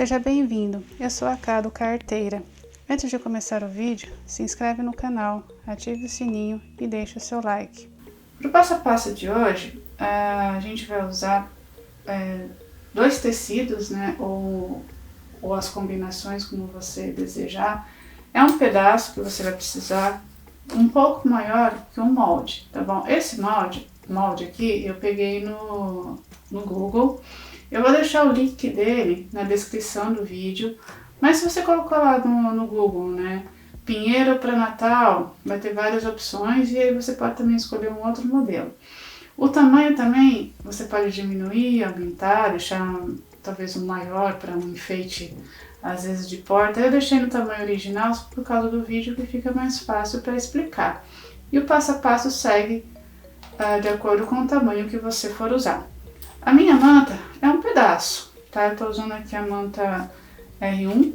Seja bem-vindo, eu sou a Cado Carteira. Antes de começar o vídeo, se inscreve no canal, ative o sininho e deixe o seu like. Para o passo a passo de hoje, a gente vai usar dois tecidos, né, ou as combinações como você desejar. É um pedaço que você vai precisar um pouco maior que um molde, tá bom? Esse molde aqui eu peguei no Google. Eu vou deixar o link dele na descrição do vídeo, mas se você colocar lá no Google, né, pinheiro para Natal, vai ter várias opções e aí você pode também escolher um outro modelo. O tamanho também, você pode diminuir, aumentar, deixar talvez um maior para um enfeite, às vezes de porta. Eu deixei no tamanho original por causa do vídeo que fica mais fácil para explicar. E o passo a passo segue de acordo com o tamanho que você for usar. A minha manta é um pedaço, tá? Eu tô usando aqui a manta R1.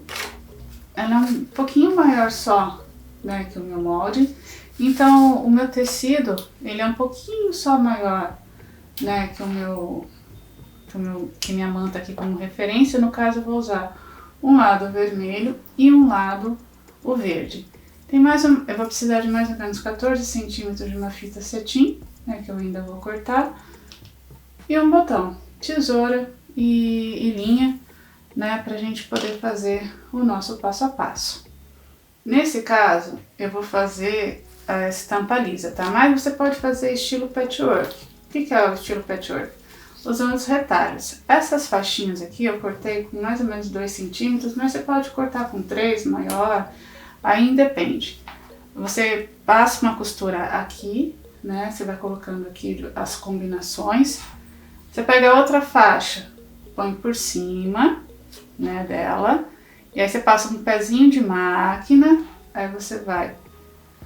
Ela é um pouquinho maior só, né, que o meu molde. Então, o meu tecido, ele é um pouquinho só maior, né, que minha manta aqui como referência. No caso, eu vou usar um lado vermelho e um lado o verde. Eu vou precisar de mais ou menos 14 centímetros de uma fita cetim, né, que eu ainda vou cortar. E um botão, tesoura e linha, né, pra gente poder fazer o nosso passo a passo. Nesse caso, eu vou fazer a estampa lisa, tá? Mas você pode fazer estilo patchwork. O que é o estilo patchwork? Usando os retalhos. Essas faixinhas aqui eu cortei com mais ou menos 2 centímetros, mas você pode cortar com 3, maior, aí depende. Você passa uma costura aqui, né? Você vai colocando aqui as combinações. Você pega outra faixa, põe por cima, né, dela, e aí você passa um pezinho de máquina, aí você vai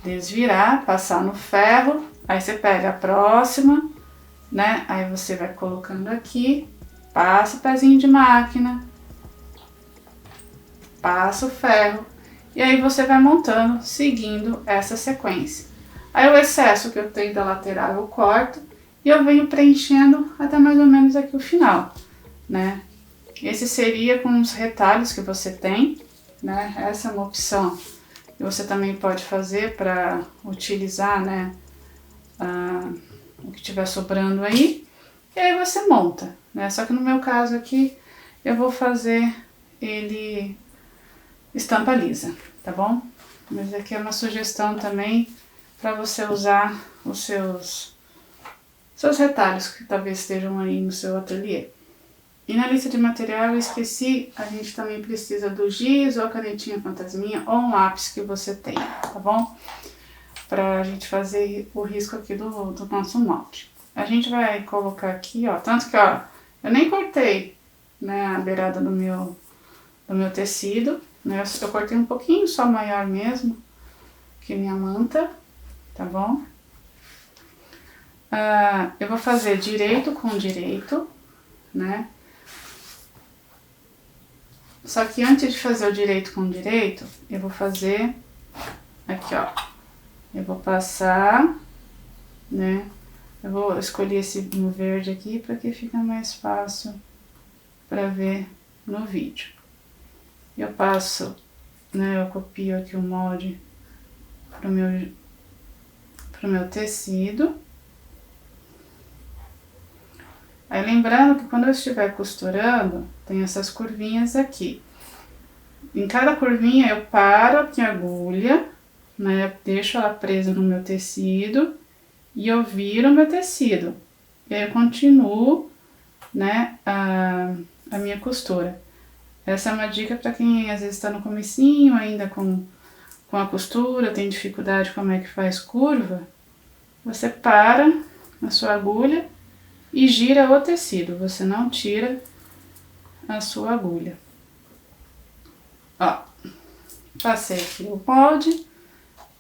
desvirar, passar no ferro, aí você pega a próxima, né, aí você vai colocando aqui, passa o pezinho de máquina, passa o ferro, e aí você vai montando, seguindo essa sequência. Aí o excesso que eu tenho da lateral eu corto, e eu venho preenchendo até mais ou menos aqui o final, né? Esse seria com os retalhos que você tem, né? Essa é uma opção que você também pode fazer para utilizar, né, o que tiver sobrando aí. E aí você monta, né? Só que no meu caso aqui, eu vou fazer ele estampa lisa, tá bom? Mas aqui é uma sugestão também para você usar os seus retalhos que talvez estejam aí no seu ateliê. E na lista de material eu esqueci, a gente também precisa do giz ou a canetinha fantasminha ou um lápis que você tenha, tá bom? Pra gente fazer o risco aqui do nosso molde. A gente vai colocar aqui, ó, tanto que, ó, eu nem cortei, né, a beirada do meu tecido, né, eu cortei um pouquinho só maior mesmo que minha manta, tá bom? Eu vou fazer direito com direito, né? Só que antes de fazer o direito com direito, eu vou fazer aqui, ó. Eu vou passar, né? Eu vou escolher esse no verde aqui para que fica mais fácil para ver no vídeo. Eu passo, né? Eu copio aqui o molde pro meu tecido. Aí lembrando que quando eu estiver costurando, tem essas curvinhas aqui. Em cada curvinha eu paro aqui a agulha, né? Deixo ela presa no meu tecido e eu viro o meu tecido. E aí eu continuo, né, a minha costura. Essa é uma dica para quem às vezes está no comecinho ainda com a costura, tem dificuldade como é que faz curva. Você para a sua agulha e gira o tecido, você não tira a sua agulha. Ó, passei aqui o molde,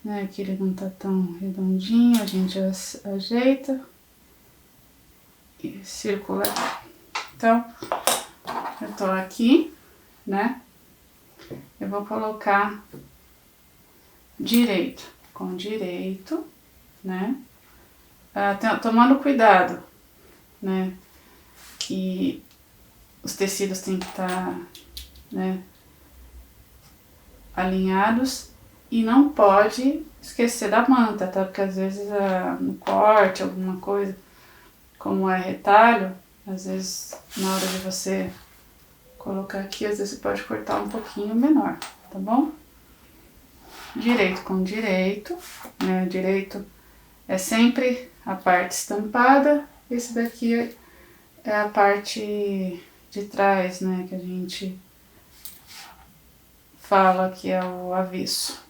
né, que ele não tá tão redondinho, a gente ajeita e circula aqui. Então, eu tô aqui, né, eu vou colocar direito com direito, né, tomando cuidado, né, que os tecidos têm que estar né, alinhados. E não pode esquecer da manta, tá? Porque às vezes no corte, alguma coisa, como é retalho, às vezes na hora de você colocar aqui, às vezes você pode cortar um pouquinho menor, tá bom? Direito com direito, né? Direito é sempre a parte estampada, esse daqui é a parte de trás, né? Que a gente fala que é o avesso.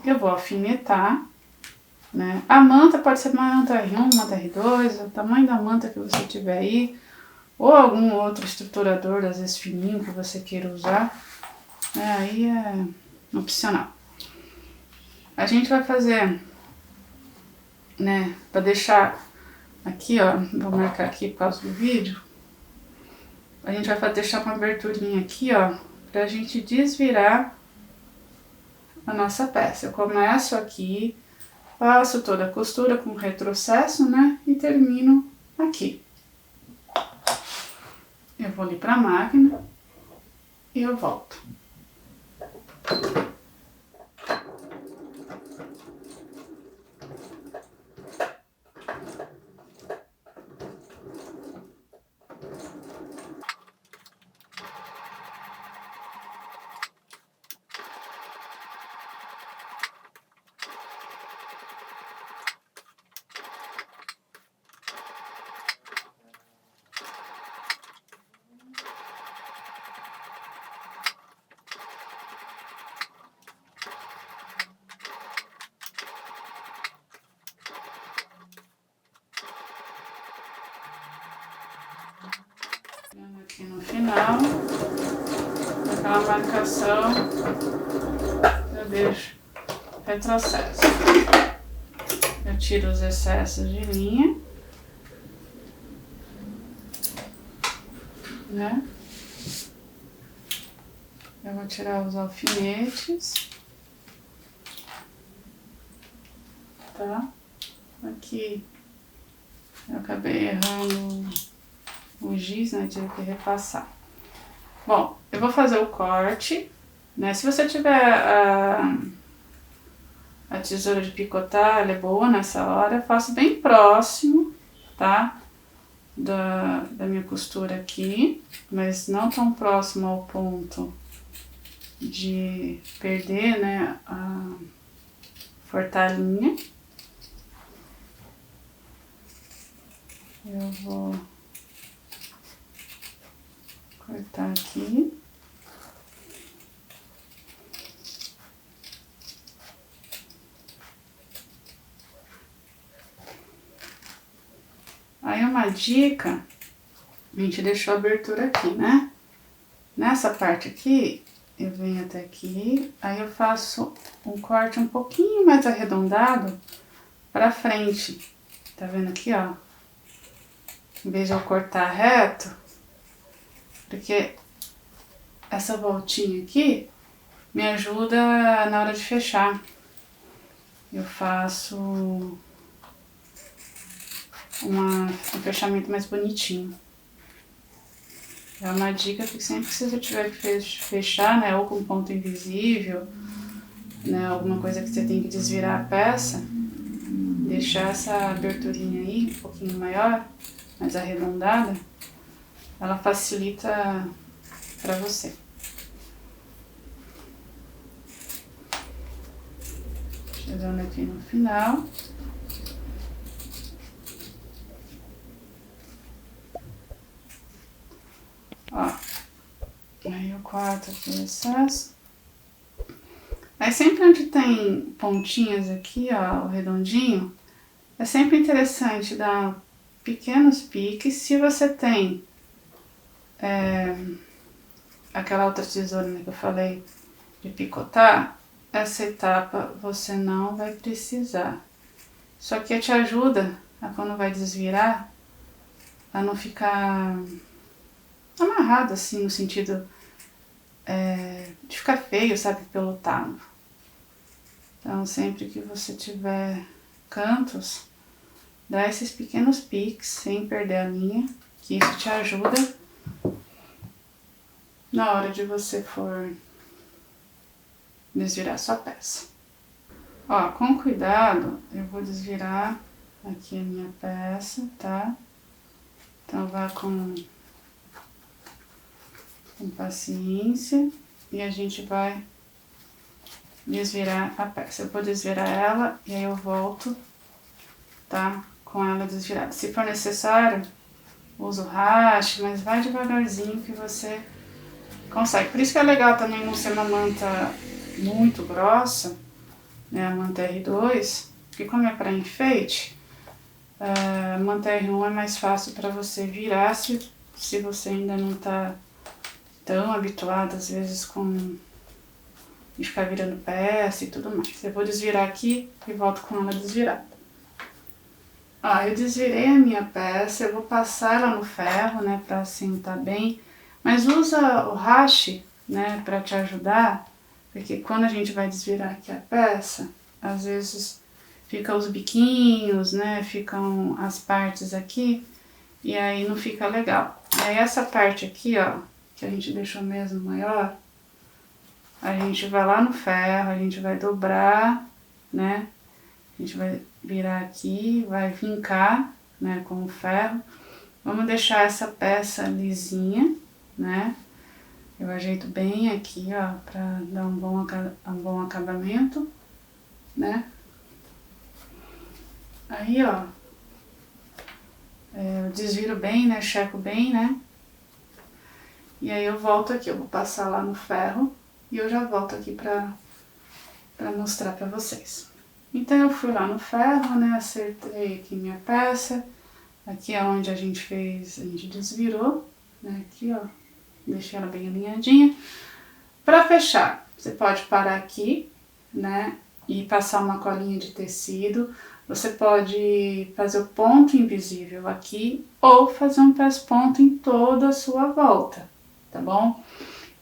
Eu vou alfinetar, né? A manta pode ser uma manta R1, manta R2, o tamanho da manta que você tiver aí, ou algum outro estruturador, às vezes fininho, que você queira usar, né? Aí é opcional. A gente vai fazer, né, pra deixar aqui, ó, vou marcar aqui por causa do vídeo, a gente vai deixar uma aberturinha aqui, ó, pra gente desvirar a nossa peça. Eu começo aqui, faço toda a costura com retrocesso, né, e termino aqui. Eu vou ali pra máquina e eu volto. Aqui no final, aquela marcação, eu deixo retrocesso. Eu tiro os excessos de linha, né? Eu vou tirar os alfinetes, tá? Aqui eu acabei errando o giz, né? Tive que repassar. Bom, eu vou fazer o corte, né? Se você tiver a tesoura de picotar, ela é boa nessa hora. Eu faço bem próximo, tá? Da minha costura aqui, mas não tão próximo ao ponto de perder, né, a fortalhinha. Eu vou cortar aqui. Aí uma dica, a gente deixou a abertura aqui, né? Nessa parte aqui, eu venho até aqui, aí eu faço um corte um pouquinho mais arredondado pra frente. Tá vendo aqui, ó? Em vez de eu cortar reto, porque essa voltinha aqui me ajuda na hora de fechar. Eu faço um fechamento mais bonitinho. É uma dica que sempre que você tiver que fechar, né, ou com ponto invisível, né, alguma coisa que você tem que desvirar a peça, deixar essa aberturinha aí um pouquinho maior, mais arredondada, ela facilita para você. Chegando aqui no final. Ó, aí eu corto aqui o excesso. Aí sempre onde tem pontinhas aqui, ó, o redondinho, é sempre interessante dar pequenos piques. Se você tem aquela outra tesoura, né, que eu falei de picotar, essa etapa você não vai precisar. Só que te ajuda a, quando vai desvirar, a não ficar amarrado assim, no sentido de ficar feio, sabe, pelo talo. Então sempre que você tiver cantos, dá esses pequenos piques sem perder a linha, que isso te ajuda na hora de você for desvirar sua peça. Ó, com cuidado, eu vou desvirar aqui a minha peça, tá? Então vá com paciência e a gente vai desvirar a peça. Eu vou desvirar ela e aí eu volto, tá? Com ela desvirada. Se for necessário, usa o haste, mas vai devagarzinho que você consegue. Por isso que é legal também não ser uma manta muito grossa, né? A manta R2, porque como é para enfeite, a manta R1 é mais fácil para você virar se você ainda não tá tão habituado, às vezes, de ficar virando peça e tudo mais. Eu vou desvirar aqui e volto com ela desvirada. Ó, eu desvirei a minha peça, eu vou passar ela no ferro, né, pra assentar bem, mas usa o haste, né, pra te ajudar, porque quando a gente vai desvirar aqui a peça, às vezes ficam os biquinhos, né, ficam as partes aqui, e aí não fica legal. E aí essa parte aqui, ó, que a gente deixou mesmo maior, a gente vai lá no ferro, a gente vai dobrar, né, a gente vai virar aqui, vai vincar, né, com o ferro. Vamos deixar essa peça lisinha, né? Eu ajeito bem aqui, ó, pra dar um bom acabamento, né? Aí, ó, eu desviro bem, né, checo bem, né? E aí eu volto aqui, eu vou passar lá no ferro e eu já volto aqui pra mostrar pra vocês. Então eu fui lá no ferro, né, acertei aqui minha peça, aqui é onde a gente desvirou, né, aqui ó, deixei ela bem alinhadinha. Pra fechar, você pode parar aqui, né, e passar uma colinha de tecido, você pode fazer o ponto invisível aqui ou fazer um pés-ponto em toda a sua volta, tá bom?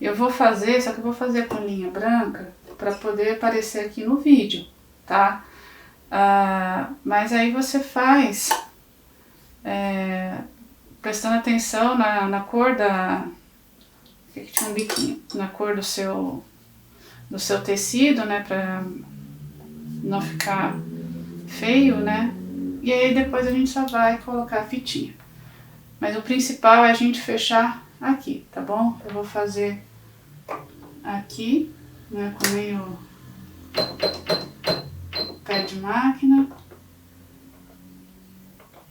Eu vou fazer, só que eu vou fazer com linha branca pra poder aparecer aqui no vídeo, tá? Mas aí você faz prestando atenção na cor que tinha um biquinho, na cor do seu tecido, né, pra não ficar feio, né? E aí depois a gente só vai colocar a fitinha. Mas o principal é a gente fechar aqui, tá bom? Eu vou fazer aqui, né, com meio pé de máquina,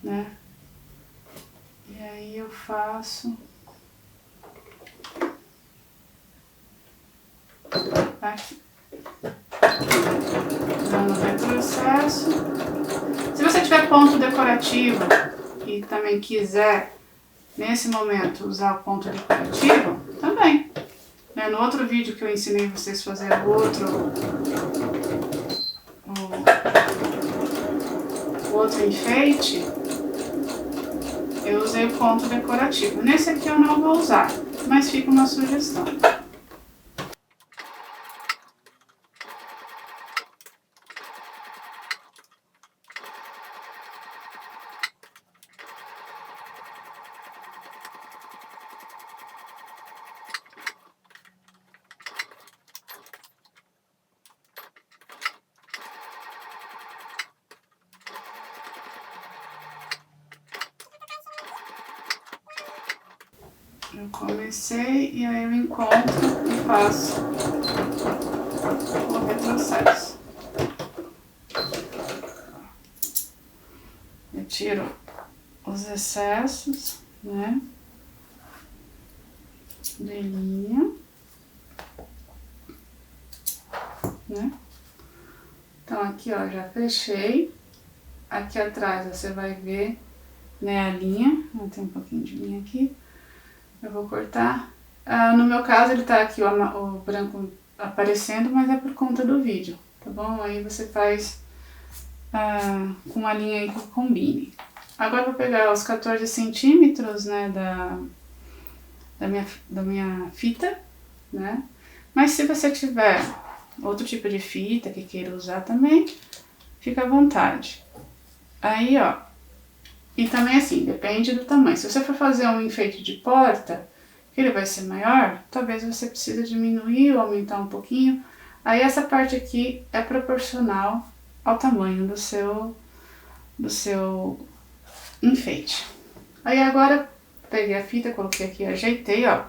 né? E aí eu faço aqui, dando retrocesso. Se você tiver ponto decorativo e também quiser, nesse momento, usar o ponto decorativo, também. Né? No outro vídeo que eu ensinei vocês a fazer o outro enfeite, eu usei o ponto decorativo. Nesse aqui eu não vou usar, mas fica uma sugestão. Eu comecei e aí eu encontro e faço o retrocesso. Eu tiro os excessos, né, de linha, né. Então aqui ó, já fechei. Aqui atrás você vai ver, né, a linha. Tem um pouquinho de linha aqui. Eu vou cortar. No meu caso ele tá aqui o branco aparecendo, mas é por conta do vídeo, tá bom? Aí você faz com uma linha aí que combine. Agora eu vou pegar os 14 centímetros, né, da minha fita, né? Mas se você tiver outro tipo de fita que queira usar também, fica à vontade. Aí, ó. E também assim, depende do tamanho. Se você for fazer um enfeite de porta, porque ele vai ser maior, talvez você precise diminuir ou aumentar um pouquinho. Aí essa parte aqui é proporcional ao tamanho do seu enfeite. Aí agora peguei a fita, coloquei aqui, ajeitei, ó,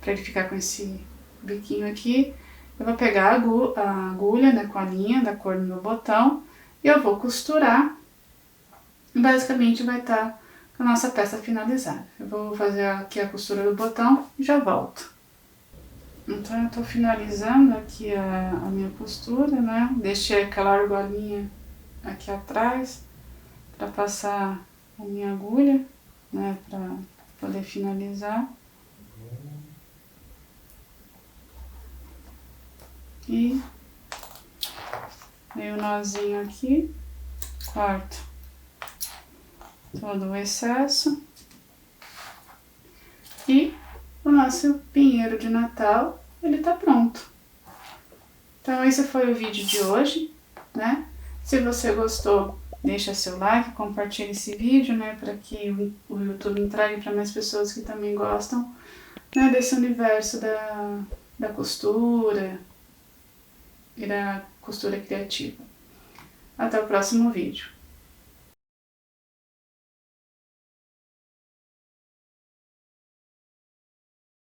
pra ele ficar com esse biquinho aqui. Eu vou pegar a agulha, né, com a linha da cor do meu botão e eu vou costurar. Basicamente vai estar com a nossa peça finalizada. Eu vou fazer aqui a costura do botão e já volto. Então eu tô finalizando aqui a minha costura, né? Deixei aquela argolinha aqui atrás para passar a minha agulha, né, para poder finalizar. E dei o nozinho aqui, corto todo o excesso. E o nosso pinheiro de Natal, ele tá pronto. Então esse foi o vídeo de hoje, né? Se você gostou, deixa seu like, compartilhe esse vídeo, né? Para que o YouTube entregue para mais pessoas que também gostam, né, desse universo da costura e da costura criativa. Até o próximo vídeo.